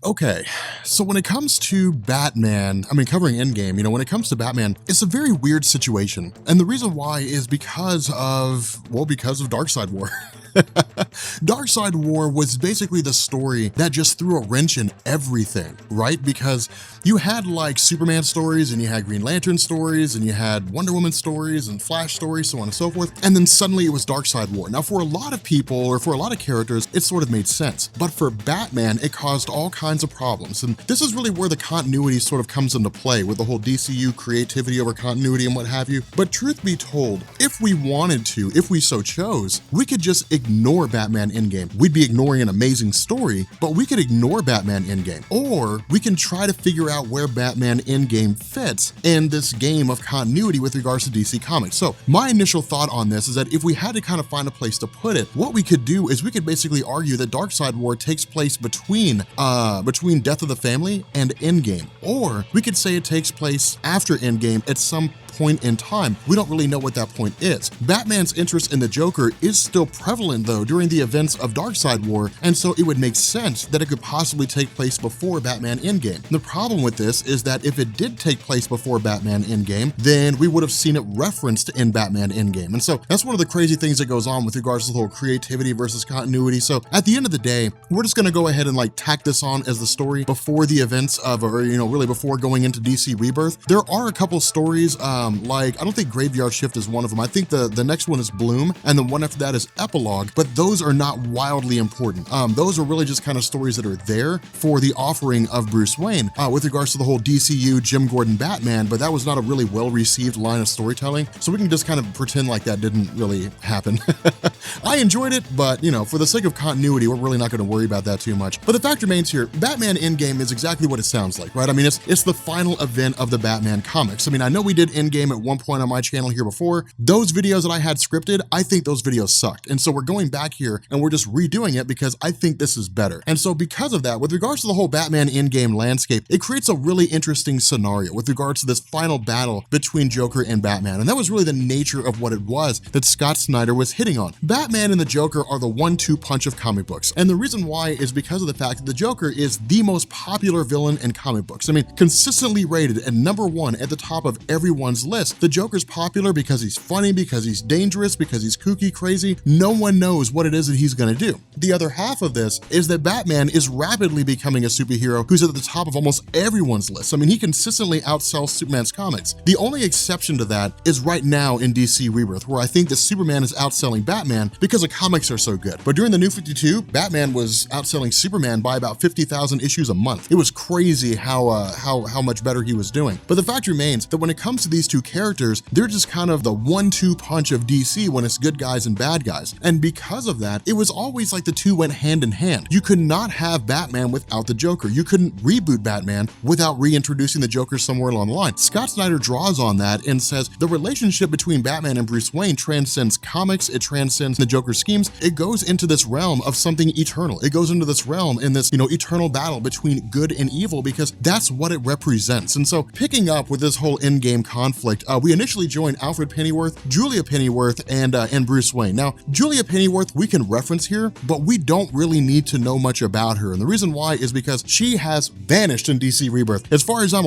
Okay, so when it comes to Batman, covering Endgame, when it comes to Batman, it's a very weird situation. And the reason why is because of Darkseid War. Darkseid War was basically the story that just threw a wrench in everything, right? Because you had like Superman stories, and you had Green Lantern stories, and you had Wonder Woman stories, and Flash stories, so on and so forth. And then suddenly it was Darkseid War. Now, for a lot of people, or for a lot of characters, it sort of made sense. But for Batman, it caused all kinds of problems. And this is really where the continuity sort of comes into play with the whole DCU creativity over continuity and what have you. But truth be told, if we wanted to, if we so chose, we could just ignore Batman Endgame. We'd be ignoring an amazing story, but we could ignore Batman Endgame. Or we can try to figure out where Batman Endgame fits in this game of continuity with regards to DC Comics. So my initial thought on this is that if we had to kind of find a place to put it, what we could do is we could basically argue that Darkseid War takes place between Death of the Family and Endgame. Or we could say it takes place after Endgame at some point in time. We don't really know what that point is. Batman's interest in the Joker is still prevalent though during the events of Darkseid War, and so it would make sense that it could possibly take place before Batman Endgame. The problem with this is that if it did take place before Batman Endgame, then we would have seen it referenced in Batman Endgame. And so that's one of the crazy things that goes on with regards to the whole creativity versus continuity. So at the end of the day, we're just gonna go ahead and like tack this on as the story before the events of, or really before going into DC Rebirth. There are a couple stories, like I don't think Graveyard Shift is one of them. I think the next one is Bloom, and the one after that is Epilogue, but those are not wildly important. Those are really just kind of stories that are there for the offering of Bruce Wayne with regards to the whole DCU Jim Gordon Batman, but that was not a really well-received line of storytelling, so we can just kind of pretend like that didn't really happen. I enjoyed it, but for the sake of continuity, we're really not going to worry about that too much. But the fact remains here, Batman Endgame is exactly what it sounds like, right? It's the final event of the Batman comics. I know we did Endgame at one point on my channel here before. Those videos that I had scripted, I think those videos sucked. And so we're going back here and we're just redoing it because I think this is better. And so because of that, with regards to the whole Batman Endgame landscape, it creates a really interesting scenario with regards to this final battle between Joker and Batman. And that was really the nature of what it was that Scott Snyder was hitting on. Batman and the Joker are the 1-2 punch of comic books. And the reason why is because of the fact that the Joker is the most popular villain in comic books. Consistently rated at #1 at the top of everyone's list. The Joker's popular because he's funny, because he's dangerous, because he's kooky, crazy. No one knows what it is that he's gonna do. The other half of this is that Batman is rapidly becoming a superhero who's at the top of almost everyone's list. He consistently outsells Superman's comics. The only exception to that is right now in DC Rebirth, where I think that Superman is outselling Batman because the comics are so good. But during the New 52, Batman was outselling Superman by about 50,000 issues a month. It was crazy how much better he was doing. But the fact remains that when it comes to these two characters, they're just kind of the 1-2 punch of DC when it's good guys and bad guys. And because of that, it was always like the two went hand in hand. You could not have Batman without the Joker. You couldn't reboot Batman without reintroducing the Joker somewhere along the line. Scott Snyder draws on that and says the relationship between Batman and Bruce Wayne transcends comics, it transcends the Joker schemes. It goes into this realm of something eternal. It goes into this realm in this, eternal battle between good and evil, because that's what it represents. And so picking up with this whole Endgame conflict, we initially joined Alfred Pennyworth, Julia Pennyworth, and Bruce Wayne. Now, Julia Pennyworth we can reference here, but we don't really need to know much about her. And the reason why is because she has vanished in DC Rebirth. As far as I'm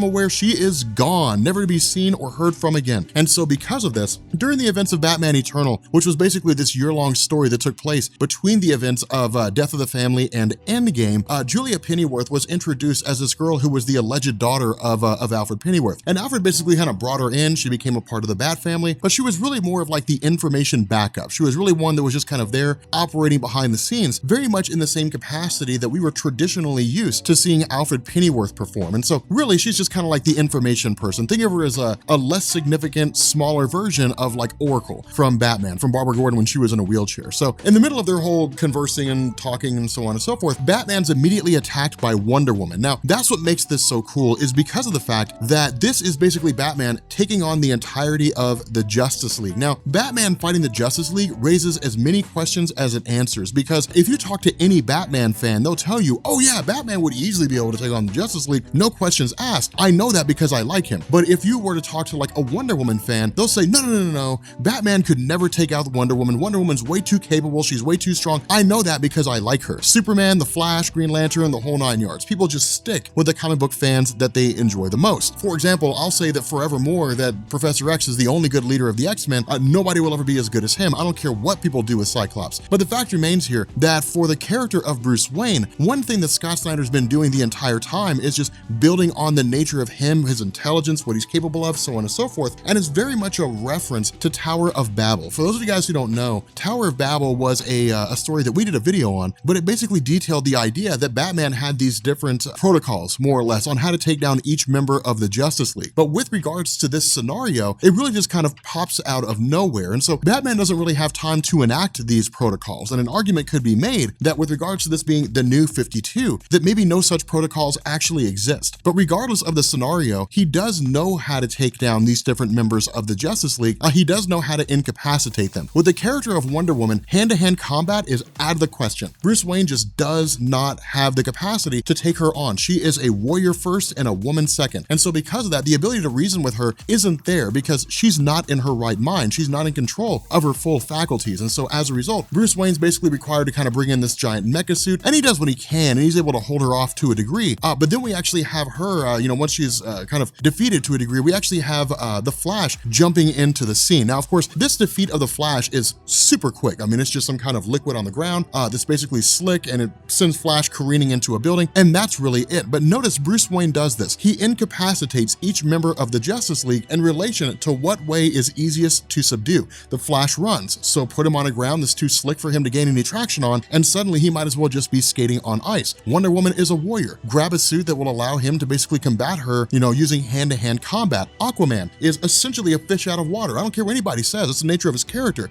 aware, she is gone, never to be seen or heard from again. And so because of this, during the events of Batman Eternal, which was basically this year-long story that took place between the events of Death of the Family and Endgame, Julia Pennyworth was introduced as this girl who was the alleged daughter of Alfred Pennyworth. And Alfred basically kind of brought her in. She became a part of the Bat family, but she was really more of like the information backup. She was really one that was just kind of there operating behind the scenes, very much in the same capacity that we were traditionally used to seeing Alfred Pennyworth perform. And so really she's just kind of like the information person. Think of her as a less significant, smaller version of like Oracle from Batman, from Barbara Gordon when she was in a wheelchair. So in the middle of their whole conversing and talking and so on and so forth, Batman's immediately attacked by Wonder Woman. Now that's what makes this so cool, is because of the fact that that this is basically Batman taking on the entirety of the Justice League. Now, Batman fighting the Justice League raises as many questions as it answers, because if you talk to any Batman fan, they'll tell you, oh yeah, Batman would easily be able to take on the Justice League, no questions asked. I know that because I like him. But if you were to talk to like a Wonder Woman fan, they'll say, no, Batman could never take out Wonder Woman. Wonder Woman's way too capable, she's way too strong. I know that because I like her. Superman, the Flash, Green Lantern, the whole 9 yards. People just stick with the comic book fans that they enjoy the most. For example, I'll say that forevermore that Professor X is the only good leader of the X-Men. Nobody will ever be as good as him. I don't care what people do with Cyclops. But the fact remains here that for the character of Bruce Wayne, one thing that Scott Snyder's been doing the entire time is just building on the nature of him, his intelligence, what he's capable of, so on and so forth. And it's very much a reference to Tower of Babel. For those of you guys who don't know, Tower of Babel was a story that we did a video on, but it basically detailed the idea that Batman had these different protocols, more or less, on how to take down each member of the Justice League. But with regards to this scenario, it really just kind of pops out of nowhere. And so Batman doesn't really have time to enact these protocols. And an argument could be made that with regards to this being the new 52, that maybe no such protocols actually exist. But regardless of the scenario, he does know how to take down these different members of the Justice League. He does know how to incapacitate them. With the character of Wonder Woman, hand-to-hand combat is out of the question. Bruce Wayne just does not have the capacity to take her on. She is a warrior first and a woman second. And so because of that, the ability to reason with her isn't there because she's not in her right mind. She's not in control of her full faculties. And so as a result, Bruce Wayne's basically required to kind of bring in this giant mecha suit, and he does what he can, and he's able to hold her off to a degree. But then we actually have her, once she's kind of defeated to a degree, we actually have the Flash jumping into the scene. Now, of course, this defeat of the Flash is super quick. I mean, it's just some kind of liquid on the ground that's basically slick, and it sends Flash careening into a building, and that's really it. But notice Bruce Wayne does this. He incapacitates each member of the Justice League in relation to what way is easiest to subdue. The Flash runs, so put him on a ground that's too slick for him to gain any traction on, and suddenly he might as well just be skating on ice. Wonder Woman is a warrior. Grab a suit that will allow him to basically combat her, using hand-to-hand combat. Aquaman is essentially a fish out of water. I don't care what anybody says, it's the nature of his character.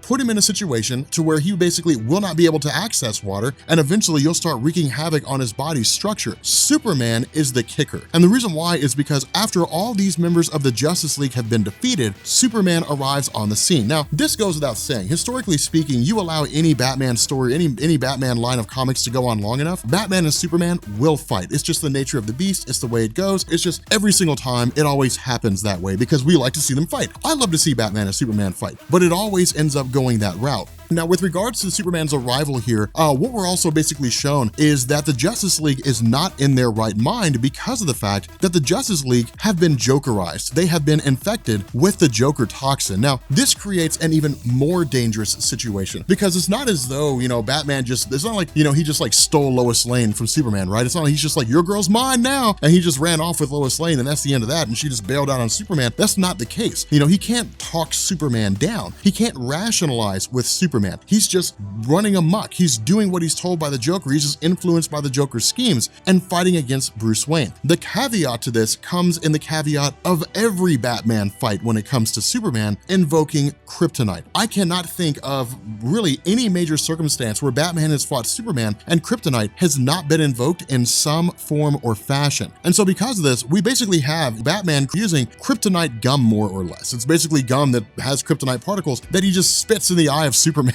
Put him in a situation to where he basically will not be able to access water, and eventually you'll start wreaking havoc on his body's structure. Superman is the kicker. And the reason why is because after all these members of the Justice League have been defeated, Superman arrives on the scene. Now, this goes without saying. Historically speaking, you allow any Batman story, any Batman line of comics to go on long enough, Batman and Superman will fight. It's just the nature of the beast. It's the way it goes. It's just every single time it always happens that way because we like to see them fight. I love to see Batman and Superman fight, but it always ends up going that route. Now, with regards to Superman's arrival here, what we're also basically shown is that the Justice League is not in their right mind because of the fact that the Justice League have been Jokerized. They have been infected with the Joker toxin. Now, this creates an even more dangerous situation because it's not as though, Batman it's not like, he just like stole Lois Lane from Superman, right? It's not like he's just like, your girl's mine now, and he just ran off with Lois Lane and that's the end of that, and she just bailed out on Superman. That's not the case. He can't talk Superman down. He can't rationalize with Superman. He's just running amok. He's doing what he's told by the Joker. He's just influenced by the Joker's schemes and fighting against Bruce Wayne. The caveat to this comes in the caveat of every Batman fight when it comes to Superman invoking kryptonite. I cannot think of really any major circumstance where Batman has fought Superman and kryptonite has not been invoked in some form or fashion. And so because of this, we basically have Batman using kryptonite gum more or less. It's basically gum that has kryptonite particles that he just spits in the eye of Superman.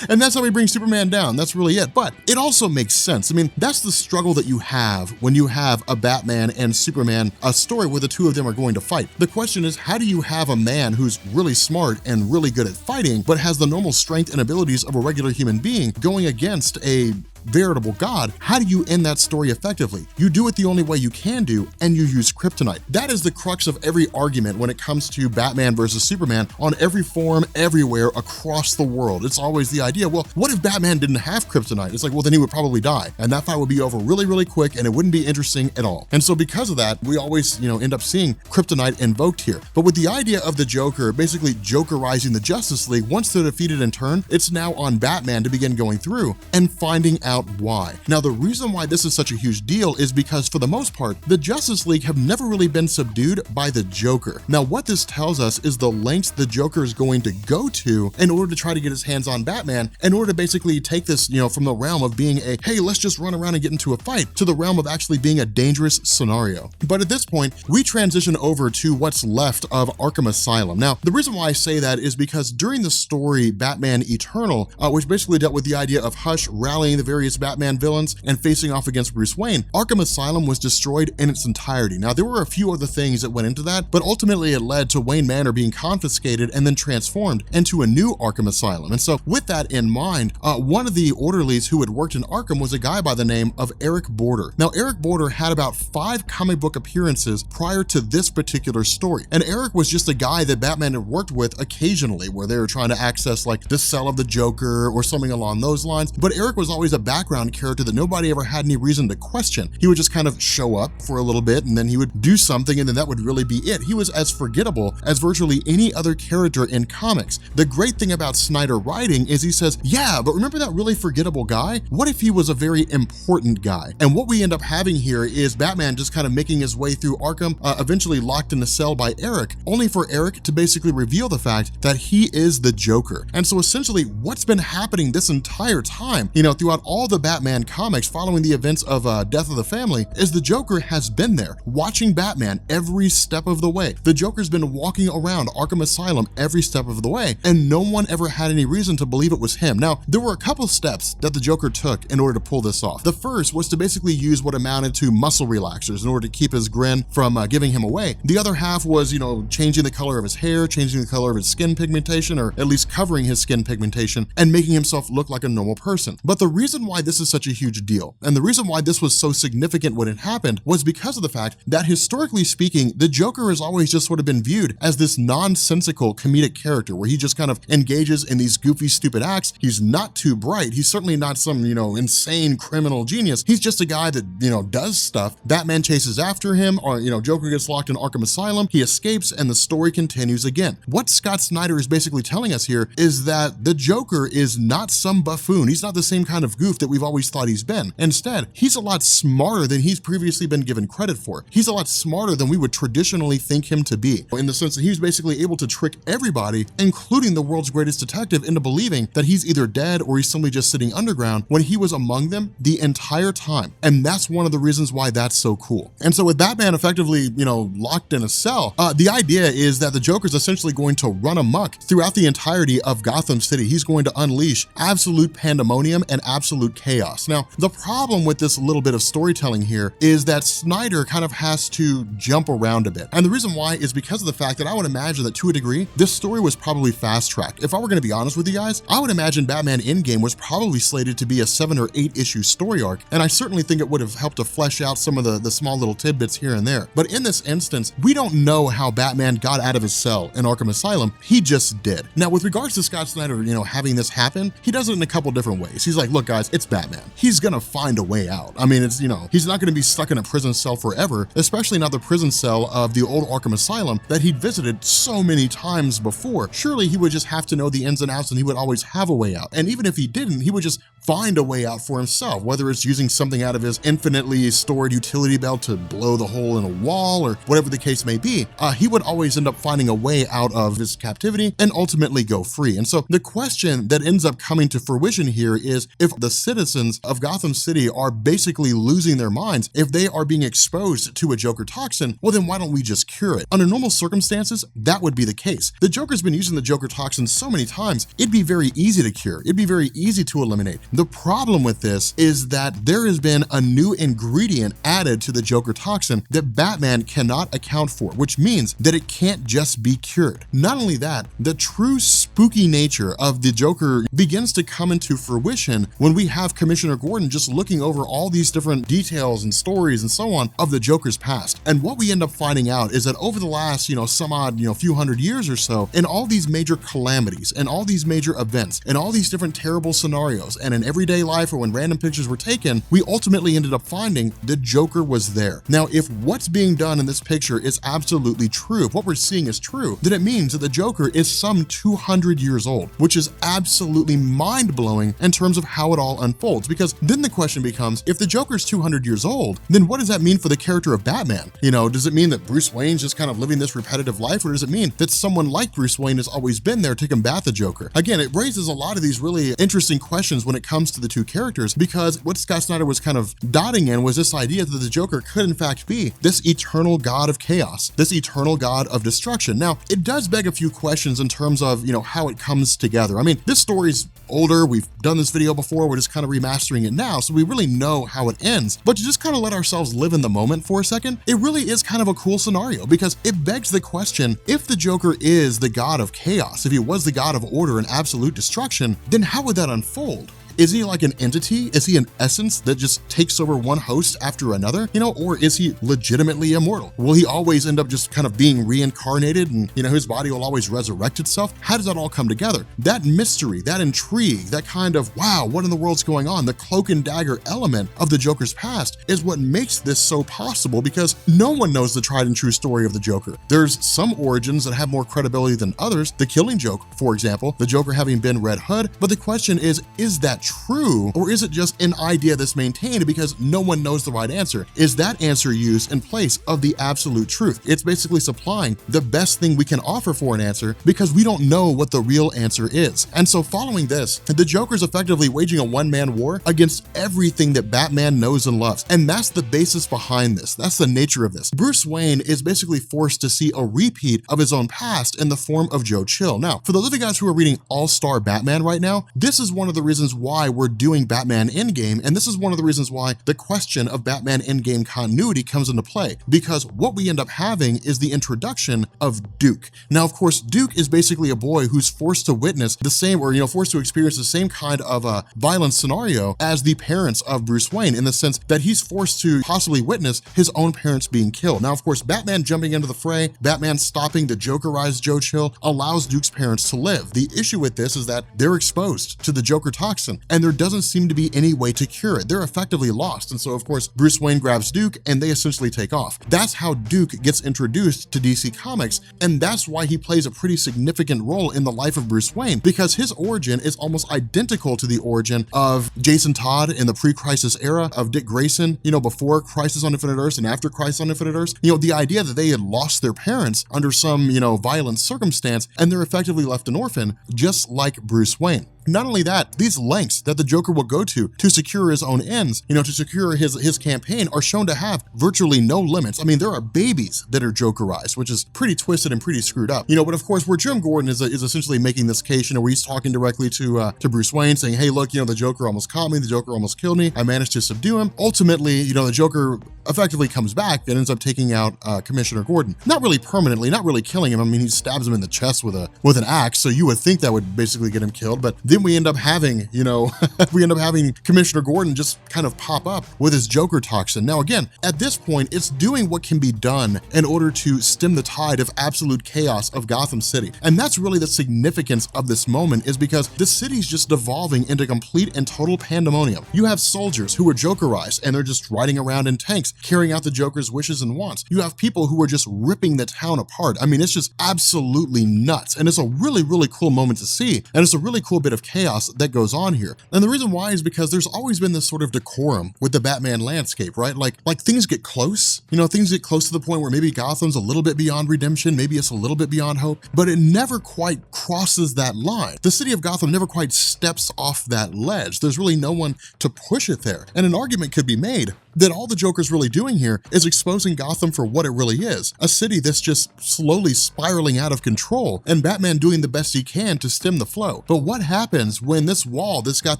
And that's how he brings Superman down. That's really it. But it also makes sense. I mean, that's the struggle that you have when you have a Batman and Superman, a story where the two of them are going to fight. The question is, how do you have a man who's really smart and really good at fighting, but has the normal strength and abilities of a regular human being going against a veritable god? How do you end that story effectively? You do it the only way you can do, and you use kryptonite. That is the crux of every argument when it comes to Batman versus Superman on every forum, everywhere, across the world. It's always the idea, well, what if Batman didn't have kryptonite? It's like, well, then he would probably die, and that fight would be over really, really quick, and it wouldn't be interesting at all. And so because of that, we always, end up seeing kryptonite invoked here. But with the idea of the Joker basically Jokerizing the Justice League, once they're defeated in turn, it's now on Batman to begin going through and finding out why. Now, the reason why this is such a huge deal is because for the most part, the Justice League have never really been subdued by the Joker. Now, what this tells us is the lengths the Joker is going to go to in order to try to get his hands on Batman, in order to basically take this, from the realm of being a, hey, let's just run around and get into a fight, to the realm of actually being a dangerous scenario. But at this point, we transition over to what's left of Arkham Asylum. Now, the reason why I say that is because during the story Batman Eternal, which basically dealt with the idea of Hush rallying the various Batman villains and facing off against Bruce Wayne, Arkham Asylum was destroyed in its entirety. Now, there were a few other things that went into that, but ultimately it led to Wayne Manor being confiscated and then transformed into a new Arkham Asylum. And so with that in mind, one of the orderlies who had worked in Arkham was a guy by the name of Eric Border. Now, Eric Border had about 5 comic book appearances prior to this particular story. And Eric was just a guy that Batman had worked with occasionally, where they were trying to access like the cell of the Joker or something along those lines. But Eric was always a background character that nobody ever had any reason to question. He would just kind of show up for a little bit and then he would do something and then that would really be it. He was as forgettable as virtually any other character in comics. The great thing about Snyder writing is he says, yeah, but remember that really forgettable guy? What if he was a very important guy? And what we end up having here is Batman just kind of making his way through Arkham, eventually locked in a cell by Eric, only for Eric to basically reveal the fact that he is the Joker. And so essentially what's been happening this entire time, throughout all the Batman comics following the events of Death of the Family, is the Joker has been there watching Batman every step of the way. The Joker's been walking around Arkham Asylum every step of the way, and no one ever had any reason to believe it was him. Now, there were a couple steps that the Joker took in order to pull this off. The first was to basically use what amounted to muscle relaxers in order to keep his grin from giving him away. The other half was, changing the color of his hair, changing the color of his skin pigmentation, or at least covering his skin pigmentation, and making himself look like a normal person. But the reason why this is such a huge deal, and the reason why this was so significant when it happened, was because of the fact that historically speaking, the Joker has always just sort of been viewed as this nonsensical comedic character where he just kind of engages in these goofy, stupid acts. He's not too bright. He's certainly not some, insane criminal genius. He's just a guy that, does stuff. Batman chases after him, or, Joker gets locked in Arkham Asylum. He escapes and the story continues again. What Scott Snyder is basically telling us here is that the Joker is not some buffoon. He's not the same kind of goof that we've always thought he's been. Instead, he's a lot smarter than he's previously been given credit for. He's a lot smarter than we would traditionally think him to be, in the sense that he's basically able to trick everybody, including the world's greatest detective, into believing that he's either dead or he's simply just sitting underground when he was among them the entire time. And that's one of the reasons why that's so cool. And so with Batman effectively, locked in a cell, the idea is that the Joker's essentially going to run amok throughout the entirety of Gotham City. He's going to unleash absolute pandemonium and absolute chaos. Now, the problem with this little bit of storytelling here is that Snyder kind of has to jump around a bit. And the reason why is because of the fact that I would imagine that to a degree, this story was probably fast-tracked. If I were going to be honest with you guys, I would imagine Batman Endgame was probably slated to be a 7 or 8 issue story arc, and I certainly think it would have helped to flesh out some of the small little tidbits here and there. But in this instance, we don't know how Batman got out of his cell in Arkham Asylum. He just did. Now, with regards to Scott Snyder, having this happen, he does it in a couple different ways. He's like, look guys, it's Batman. He's gonna find a way out. I mean, it's, he's not gonna be stuck in a prison cell forever, especially not the prison cell of the old Arkham Asylum that he'd visited so many times before. Surely he would just have to know the ins and outs and he would always have a way out. And even if he didn't, he would just find a way out for himself, whether it's using something out of his infinitely stored utility belt to blow the hole in a wall or whatever the case may be. He would always end up finding a way out of his captivity and ultimately go free. And so the question that ends up coming to fruition here is, if the citizens of Gotham City are basically losing their minds, if they are being exposed to a Joker toxin, well then why don't we just cure it? Under normal circumstances, that would be the case. The Joker's been using the Joker toxin so many times, it'd be very easy to cure. It'd be very easy to eliminate. The problem with this is that there has been a new ingredient added to the Joker toxin that Batman cannot account for, which means that it can't just be cured. Not only that, the true spooky nature of the Joker begins to come into fruition when we have Commissioner Gordon just looking over all these different details and stories and so on of the Joker's past. And what we end up finding out is that over the last, some odd, few hundred years or so, in all these major calamities and all these major events and all these different terrible scenarios and in everyday life or when random pictures were taken, we ultimately ended up finding the Joker was there. Now, if what's being done in this picture is absolutely true, if what we're seeing is true, then it means that the Joker is some 200 years old, which is absolutely mind-blowing in terms of how it all all unfolds, because then the question becomes, if the Joker's 200 years old, then what does that mean for the character of Batman? You know, does it mean that Bruce Wayne's just kind of living this repetitive life, or does it mean that someone like Bruce Wayne has always been there to combat the Joker? Again, it raises a lot of these really interesting questions when it comes to the two characters, because what Scott Snyder was kind of dotting in was this idea that the Joker could in fact be this eternal god of chaos, this eternal god of destruction. Now, it does beg a few questions in terms of, you know, how it comes together. I mean, this story's older, we've done this video before, we're just kind of remastering it now, so we really know how it ends. But to just kind of let ourselves live in the moment for a second, it really is kind of a cool scenario, because it begs the question, if the Joker is the god of chaos, if he was the god of order and absolute destruction, then how would that unfold? Is he like an entity? Is he an essence that just takes over one host after another? You know, or is he legitimately immortal? Will he always end up just kind of being reincarnated and, you know, his body will always resurrect itself? How does that all come together? That mystery, that intrigue, that kind of, wow, what in the world's going on? The cloak and dagger element of the Joker's past is what makes this so possible, because no one knows the tried and true story of the Joker. There's some origins that have more credibility than others. The Killing Joke, for example, the Joker having been Red Hood. But the question is that true, or is it just an idea that's maintained because no one knows the right answer? Is that answer used in place of the absolute truth? It's basically supplying the best thing we can offer for an answer because we don't know what the real answer is. And so following this, the Joker's effectively waging a one-man war against everything that Batman knows and loves. And that's the basis behind this. That's the nature of this. Bruce Wayne is basically forced to see a repeat of his own past in the form of Joe Chill. Now, for those of you guys who are reading All-Star Batman right now, this is one of the reasons why we're doing Batman Endgame, and this is one of the reasons why the question of Batman Endgame continuity comes into play, because what we end up having is the introduction of Duke. Now, of course, Duke is basically a boy who's forced to witness the same, or, you know, forced to experience the same kind of a violent scenario as the parents of Bruce Wayne, in the sense that he's forced to possibly witness his own parents being killed. Now, of course, Batman jumping into the fray, Batman stopping the Jokerized Joe Chill, allows Duke's parents to live. The issue with this is that they're exposed to the Joker toxin, and there doesn't seem to be any way to cure it. They're effectively lost. And so, of course, Bruce Wayne grabs Duke and they essentially take off. That's how Duke gets introduced to DC Comics, and that's why he plays a pretty significant role in the life of Bruce Wayne, because his origin is almost identical to the origin of Jason Todd in the pre-Crisis era, of Dick Grayson, you know, before Crisis on Infinite Earths and after Crisis on Infinite Earths. You know, the idea that they had lost their parents under some, you know, violent circumstance, and they're effectively left an orphan, just like Bruce Wayne. Not only that, these lengths that the Joker will go to secure his own ends, you know, to secure his campaign, are shown to have virtually no limits. I mean, there are babies that are Jokerized, which is pretty twisted and pretty screwed up, you know. But of course, where Jim Gordon is essentially making this case, you know, where he's talking directly to Bruce Wayne, saying, hey, look, you know, the Joker almost caught me, the Joker almost killed me, I managed to subdue him. Ultimately, you know, the Joker effectively comes back and ends up taking out Commissioner Gordon. Not really permanently, not really killing him. I mean, he stabs him in the chest with an axe, so you would think that would basically get him killed. But then we end up having, you know, we end up having Commissioner Gordon just kind of pop up with his Joker toxin. Now, again, at this point, it's doing what can be done in order to stem the tide of absolute chaos of Gotham City. And that's really the significance of this moment, is because the city's just devolving into complete and total pandemonium. You have soldiers who are Jokerized and they're just riding around in tanks, carrying out the Joker's wishes and wants. You have people who are just ripping the town apart. I mean, it's just absolutely nuts. And it's a really, really cool moment to see. And it's a really cool bit of chaos that goes on here. And the reason why is because there's always been this sort of decorum with the Batman landscape, right? Like things get close, you know, things get close to the point where maybe Gotham's a little bit beyond redemption, maybe it's a little bit beyond hope, but it never quite crosses that line. The city of Gotham never quite steps off that ledge. There's really no one to push it there. And an argument could be made that all the Joker's really doing here is exposing Gotham for what it really is, a city that's just slowly spiraling out of control, and Batman doing the best he can to stem the flow. But what happens when this wall that's got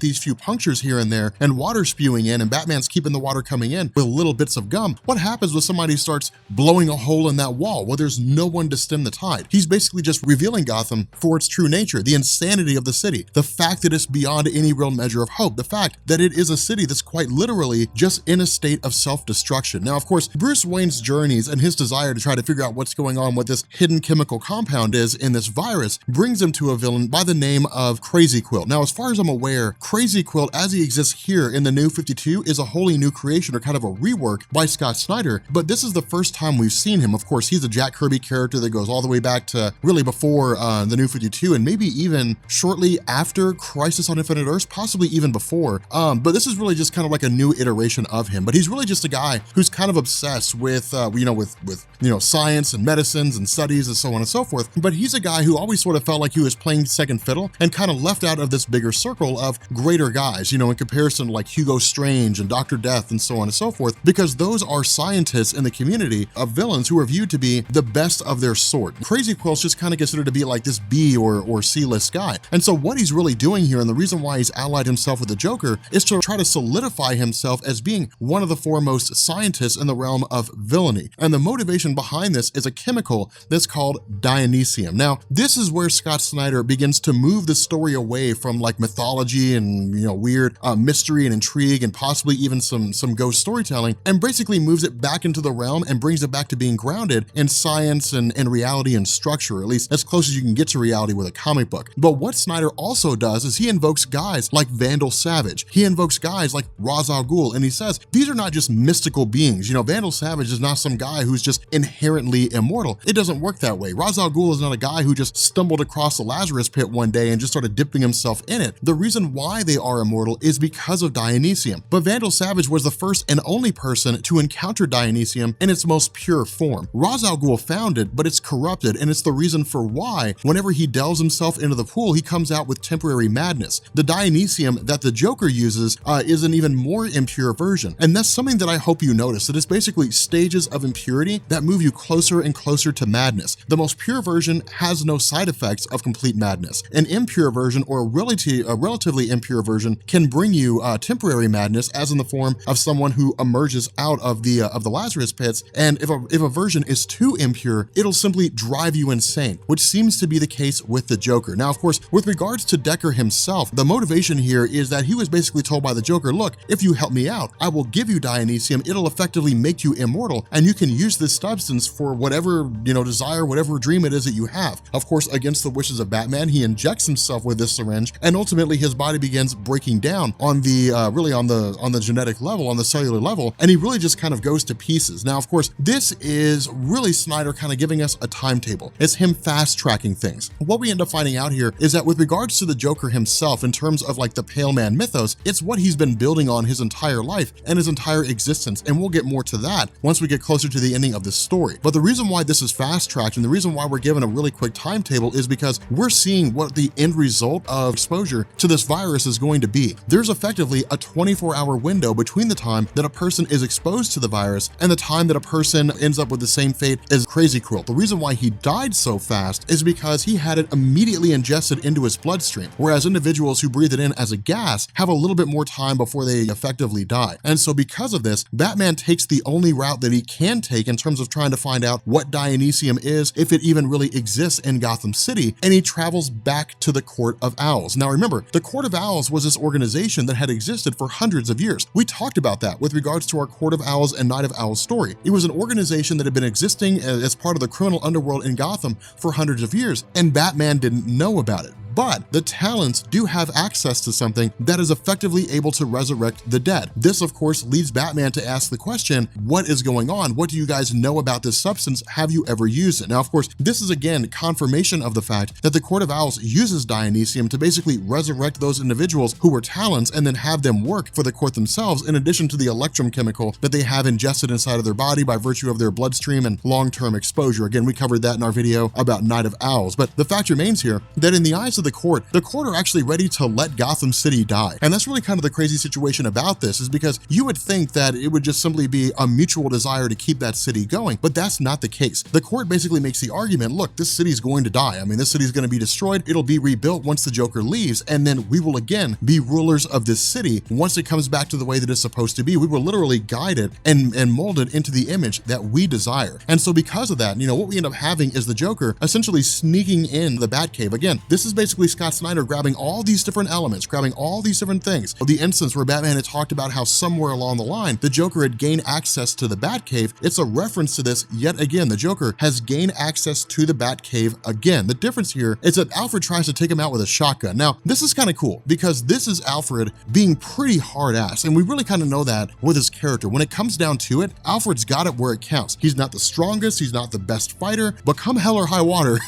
these few punctures here and there, and water spewing in, and Batman's keeping the water coming in with little bits of gum? What happens when somebody starts blowing a hole in that wall? Well, there's no one to stem the tide. He's basically just revealing Gotham for its true nature, the insanity of the city, the fact that it's beyond any real measure of hope, the fact that it is a city that's quite literally just in a state state of self-destruction. Now, of course, Bruce Wayne's journeys and his desire to try to figure out what's going on, what this hidden chemical compound is in this virus, brings him to a villain by the name of Crazy Quilt. Now, as far as I'm aware, Crazy Quilt, as he exists here in the New 52, is a wholly new creation, or kind of a rework by Scott Snyder, but this is the first time we've seen him. Of course, he's a Jack Kirby character that goes all the way back to really before the New 52, and maybe even shortly after Crisis on Infinite Earths, possibly even before. But this is really just kind of like a new iteration of him. But he's really just a guy who's kind of obsessed with, with science and medicines and studies and so on and so forth. But he's a guy who always sort of felt like he was playing second fiddle and kind of left out of this bigger circle of greater guys, in comparison to like Hugo Strange and Dr. Death and so on and so forth, because those are scientists in the community of villains who are viewed to be the best of their sort. Crazy Quilt's just kind of considered to be like this B or C-list guy. And so what he's really doing here, and the reason why he's allied himself with the Joker, is to try to solidify himself as being one of the foremost scientists in the realm of villainy. And the motivation behind this is a chemical that's called dionysium. Now, this is where Scott Snyder begins to move the story away from like mythology and weird mystery and intrigue and possibly even some ghost storytelling, and basically moves it back into the realm and brings it back to being grounded in science and reality and structure, at least as close as you can get to reality with a comic book. But what Snyder also does is he invokes guys like Vandal Savage. He invokes guys like Ra's al Ghul, and he says these are not just mystical beings. Vandal Savage is not some guy who's just inherently immortal. It doesn't work that way. Ra's al Ghul is not a guy who just stumbled across the Lazarus pit one day and just started dipping himself in it. The reason why they are immortal is because of dionysium. But Vandal Savage was the first and only person to encounter dionysium in its most pure form. Ra's al Ghul found it, but it's corrupted, and it's the reason for why whenever he delves himself into the pool, he comes out with temporary madness. The dionysium that the Joker uses is an even more impure version. And that's something that I hope you notice, that it's basically stages of impurity that move you closer and closer to madness. The most pure version has no side effects of complete madness. An impure version, or a relatively impure version, can bring you temporary madness, as in the form of someone who emerges out of the Lazarus pits. And if a version is too impure, it'll simply drive you insane, which seems to be the case with the Joker. Now, of course, with regards to Decker himself, the motivation here is that he was basically told by the Joker, look, if you help me out, I will give you dionysium. It'll effectively make you immortal, and you can use this substance for whatever, desire, whatever dream it is that you have. Of course, against the wishes of Batman, he injects himself with this syringe, and ultimately his body begins breaking down on the on the genetic level, on the cellular level, and he really just kind of goes to pieces. Now, of course, this is really Snyder kind of giving us a timetable. It's him fast tracking things. What we end up finding out here is that with regards to the Joker himself, in terms of like the Pale Man mythos, it's what he's been building on his entire life and his entire existence, and we'll get more to that once we get closer to the ending of this story. But the reason why this is fast tracked, and the reason why we're given a really quick timetable, is because we're seeing what the end result of exposure to this virus is going to be. There's effectively a 24-hour window between the time that a person is exposed to the virus and the time that a person ends up with the same fate as Crazy Quilt. The reason why he died so fast is because he had it immediately ingested into his bloodstream, whereas individuals who breathe it in as a gas have a little bit more time before they effectively die. And so because of this, Batman takes the only route that he can take in terms of trying to find out what dionysium is, if it even really exists in Gotham City, and he travels back to the Court of Owls. Now remember, the Court of Owls was this organization that had existed for hundreds of years. We talked about that with regards to our Court of Owls and Night of Owls story. It was an organization that had been existing as part of the criminal underworld in Gotham for hundreds of years, and Batman didn't know about it. But the Talons do have access to something that is effectively able to resurrect the dead. This, of course, leads Batman to ask the question, what is going on? What do you guys know about this substance? Have you ever used it? Now, of course, this is again confirmation of the fact that the Court of Owls uses dionysium to basically resurrect those individuals who were Talons and then have them work for the court themselves, in addition to the electrum chemical that they have ingested inside of their body by virtue of their bloodstream and long-term exposure. Again, we covered that in our video about Night of Owls. But the fact remains here that in the eyes of the court are actually ready to let Gotham City die. And that's really kind of the crazy situation about this, is because you would think that it would just simply be a mutual desire to keep that city going, but that's not the case. The court basically makes the argument, look, this city is going to die. I mean, this city is going to be destroyed. It'll be rebuilt once the Joker leaves, and then we will again be rulers of this city once it comes back to the way that it's supposed to be. We were literally guided and molded into the image that we desire. And so because of that, what we end up having is the Joker essentially sneaking in the Batcave. Again, this is basically basically Scott Snyder grabbing all these different elements, grabbing all these different things. The instance where Batman had talked about how somewhere along the line, the Joker had gained access to the Batcave. It's a reference to this yet again. The Joker has gained access to the Batcave again. The difference here is that Alfred tries to take him out with a shotgun. Now, this is kind of cool because this is Alfred being pretty hard ass, and we really kind of know that with his character. When it comes down to it, Alfred's got it where it counts. He's not the strongest, he's not the best fighter, but come hell or high water,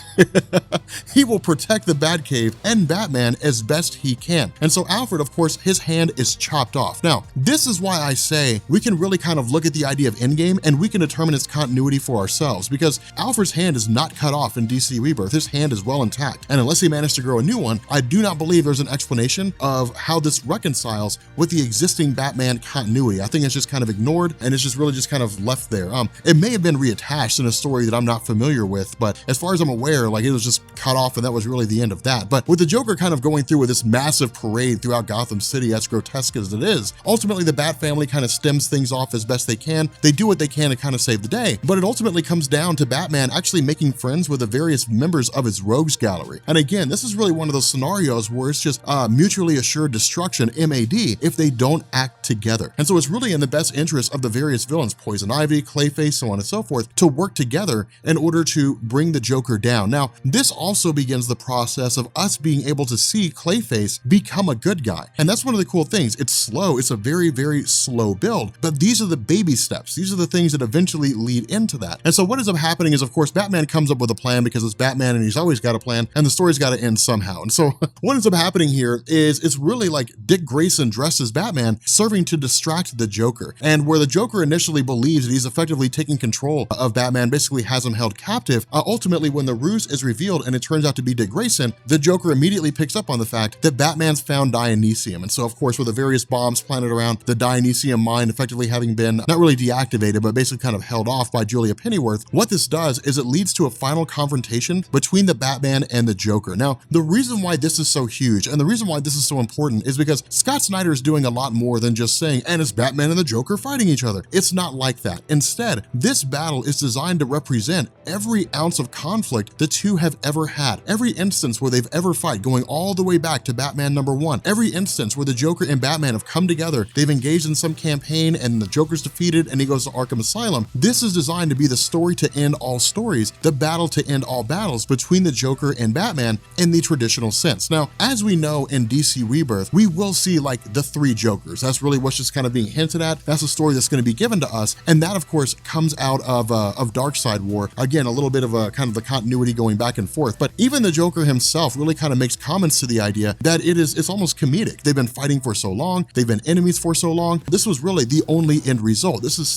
he will protect the Batcave and Batman as best he can. And so Alfred, of course, his hand is chopped off. Now, this is why I say we can really kind of look at the idea of Endgame and we can determine its continuity for ourselves, because Alfred's hand is not cut off in DC Rebirth. His hand is well intact. And unless he managed to grow a new one, I do not believe there's an explanation of how this reconciles with the existing Batman continuity. I think it's just kind of ignored and it's just really just kind of left there. It may have been reattached in a story that I'm not familiar with, but as far as I'm aware, like, it was just cut off and that was really the end of that. But with the Joker kind of going through with this massive parade throughout Gotham City, as grotesque as it is, ultimately the Bat family kind of stems things off as best they can. They do what they can to kind of save the day, but it ultimately comes down to Batman actually making friends with the various members of his rogues gallery. And again, this is really one of those scenarios where it's just mutually assured destruction, MAD, if they don't act together. And so it's really in the best interest of the various villains, Poison Ivy, Clayface, so on and so forth, to work together in order to bring the Joker down. Now, this also begins the process of us being able to see Clayface become a good guy. And that's one of the cool things. It's slow. It's a very, very slow build, but these are the baby steps. These are the things that eventually lead into that. And so what ends up happening is, of course, Batman comes up with a plan because it's Batman and he's always got a plan, and the story's got to end somehow. And so what ends up happening here is it's really like Dick Grayson dressed as Batman serving to distract the Joker. And where the Joker initially believes that he's effectively taking control of Batman, basically has him held captive, ultimately when the ruse is revealed and it turns out to be Dick Grayson, the Joker immediately picks up on the fact that Batman's found Dionysium. And so, of course, with the various bombs planted around the Dionysium mine effectively having been not really deactivated, but basically kind of held off by Julia Pennyworth, what this does is it leads to a final confrontation between the Batman and the Joker. Now, the reason why this is so huge and the reason why this is so important is because Scott Snyder is doing a lot more than just saying, and it's Batman and the Joker fighting each other. It's not like that. Instead, this battle is designed to represent every ounce of conflict the two have ever had. Every instance where they've ever fight, going all the way back to Batman #1. Every instance where the Joker and Batman have come together, they've engaged in some campaign and the Joker's defeated and he goes to Arkham Asylum. This is designed to be the story to end all stories, the battle to end all battles between the Joker and Batman in the traditional sense. Now, as we know in DC Rebirth, we will see like the three Jokers. That's really what's just kind of being hinted at. That's a story that's going to be given to us. And that, of course, comes out of Darkseid War. Again, a little bit of a kind of the continuity going back and forth. But even the Joker himself really kind of makes comments to the idea that it's almost comedic. They've been fighting for so long. They've been enemies for so long. This was really the only end result. This is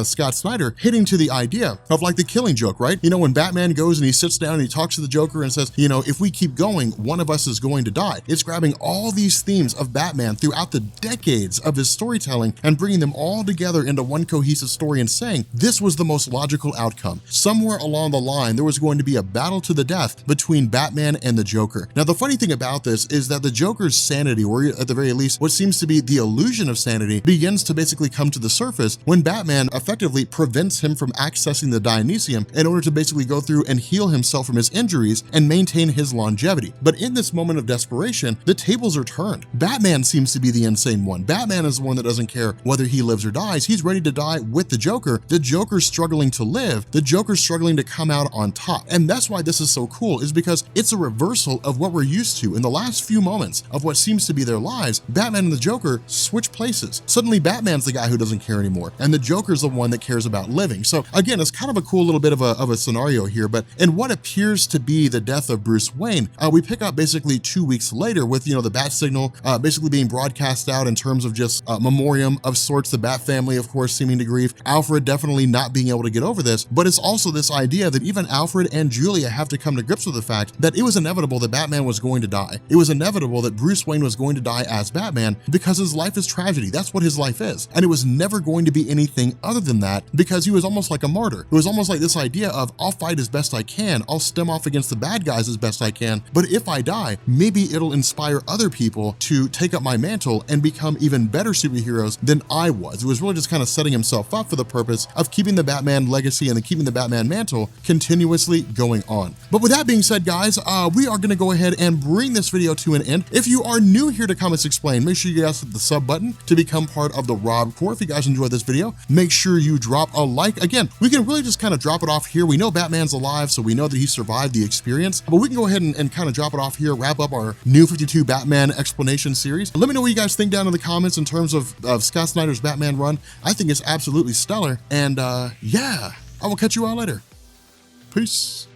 Scott Snyder hitting to the idea of like the Killing Joke, right? You know, when Batman goes and he sits down and he talks to the Joker and says, you know, if we keep going, one of us is going to die. It's grabbing all these themes of Batman throughout the decades of his storytelling and bringing them all together into one cohesive story and saying, this was the most logical outcome. Somewhere along the line, there was going to be a battle to the death between Batman and the Joker. Now, the funny thing about this is that the Joker's sanity, or at the very least, what seems to be the illusion of sanity, begins to basically come to the surface when Batman effectively prevents him from accessing the Dionysium in order to basically go through and heal himself from his injuries and maintain his longevity. But in this moment of desperation, the tables are turned. Batman seems to be the insane one. Batman is the one that doesn't care whether he lives or dies. He's ready to die with the Joker. The Joker's struggling to live. The Joker's struggling to come out on top. And that's why this is so cool, is because it's a reversal of what we're used to. In the last few moments of what seems to be their lives, Batman and the Joker switch places. Suddenly Batman's the guy who doesn't care anymore, and the Joker's the one that cares about living. So again, it's kind of a cool little bit of a scenario here, but in what appears to be the death of Bruce Wayne, we pick up basically 2 weeks later with, you know, the bat signal basically being broadcast out in terms of just memoriam of sorts, the Bat family, of course, seeming to grieve, Alfred definitely not being able to get over this, but it's also this idea that even Alfred and Julia have to come to grips with the fact that it was inevitable that Batman was going to die. It was inevitable that Bruce Wayne was going to die as Batman because his life is tragedy. That's what his life is. And it was never going to be anything other than that because he was almost like a martyr. It was almost like this idea of, I'll fight as best I can, I'll stem off against the bad guys as best I can, but if I die, maybe it'll inspire other people to take up my mantle and become even better superheroes than I was. It was really just kind of setting himself up for the purpose of keeping the Batman legacy and keeping the Batman mantle continuously going on. But with that being said, guys, we are going gonna go ahead and bring this video to an end. If you are new here to Comics Explained, make sure you guys hit the sub button to become part of the Rob Corps. If you guys enjoyed this video, make sure you drop a like. Again, we can really just kind of drop it off here. We know Batman's alive, so we know that he survived the experience, but we can go ahead and kind of drop it off here, wrap up our New 52 Batman explanation series. Let me know what you guys think down in the comments in terms of Scott Snyder's Batman run. I think it's absolutely stellar, and yeah, I will catch you all later. Peace.